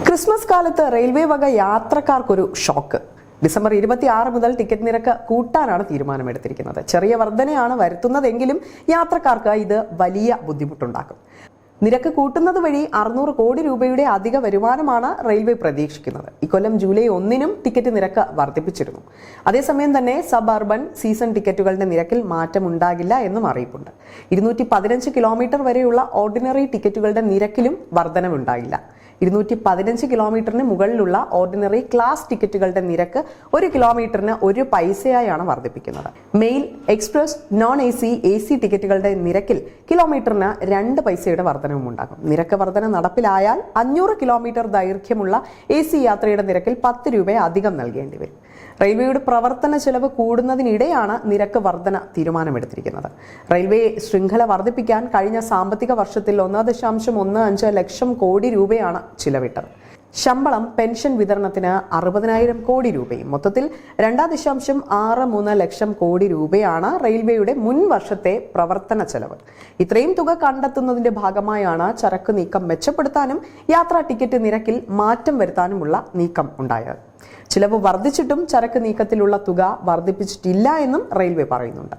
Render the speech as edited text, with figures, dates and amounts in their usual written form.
Christmas കാലത്ത് railway വക യാത്രക്കാർക്കൊരു shock. December 26 മുതൽ ടിക്കറ്റ് നിരക്ക് കൂട്ടാനാണ് തീരുമാനമെടുത്തിരിക്കുന്നത്. ചെറിയ വർധനയാണ് വരുത്തുന്നതെങ്കിലും യാത്രക്കാർക്ക് ഇത് വലിയ ബുദ്ധിമുട്ടുണ്ടാക്കും. നിരക്ക് കൂട്ടുന്നത് വഴി 600 കോടി രൂപയുടെ അധിക വരുമാനമാണ് റെയിൽവേ പ്രതീക്ഷിക്കുന്നത്. ഇക്കൊല്ലം ജൂലൈ 1-നും ടിക്കറ്റ് നിരക്ക് വർദ്ധിപ്പിച്ചിരുന്നു. അതേസമയം തന്നെ സബ് അർബൻ സീസൺ ടിക്കറ്റുകളുടെ നിരക്കിൽ മാറ്റമുണ്ടാകില്ല എന്നും അറിയിപ്പുണ്ട്. 215 കിലോമീറ്റർ വരെയുള്ള ഓർഡിനറി ടിക്കറ്റുകളുടെ നിരക്കിലും വർധനവുണ്ടാകില്ല. 215 കിലോമീറ്ററിന് മുകളിലുള്ള ഓർഡിനറി ക്ലാസ് ടിക്കറ്റുകളുടെ നിരക്ക് 1 കിലോമീറ്ററിന് 1 പൈസയായാണ് വർദ്ധിപ്പിക്കുന്നത്. Mail, express, non AC, AC ടിക്കറ്റുകളുടെ നിരക്കിൽ കിലോമീറ്ററിന് 2 പൈസയുടെ വർധനവും ഉണ്ടാകും. നിരക്ക് വർധന നടപ്പിലായാൽ 500 കിലോമീറ്റർ ദൈർഘ്യമുള്ള AC യാത്രയുടെ നിരക്കിൽ 10 രൂപ അധികം നൽകേണ്ടി വരും. റെയിൽവേയുടെ പ്രവർത്തന ചെലവ് കൂടുന്നതിനിടെയാണ് നിരക്ക് വർധന തീരുമാനമെടുത്തിരിക്കുന്നത്. റെയിൽവേ ശൃംഖല വർദ്ധിപ്പിക്കാൻ കഴിഞ്ഞ സാമ്പത്തിക വർഷത്തിൽ 1.15 ലക്ഷം കോടി രൂപയാണ് ചിലവിട്ടത്. ശമ്പളം, പെൻഷൻ വിതരണത്തിന് 60,000 കോടി രൂപയും മൊത്തത്തിൽ 2.63 ലക്ഷം കോടി രൂപയാണ് റെയിൽവേയുടെ മുൻ വർഷത്തെ പ്രവർത്തന ചെലവ്. ഇത്രയും തുക കണ്ടെത്തുന്നതിന്റെ ഭാഗമായാണ് ചരക്ക് നീക്കം മെച്ചപ്പെടുത്താനും യാത്രാ ടിക്കറ്റ് നിരക്കിൽ മാറ്റം വരുത്താനുമുള്ള നീക്കം ഉണ്ടായത്. ചിലവ് വർദ്ധിച്ചിട്ടും ചരക്ക് നീക്കത്തിലുള്ള തുക വർദ്ധിപ്പിച്ചിട്ടില്ല എന്നും റെയിൽവേ പറയുന്നുണ്ട്.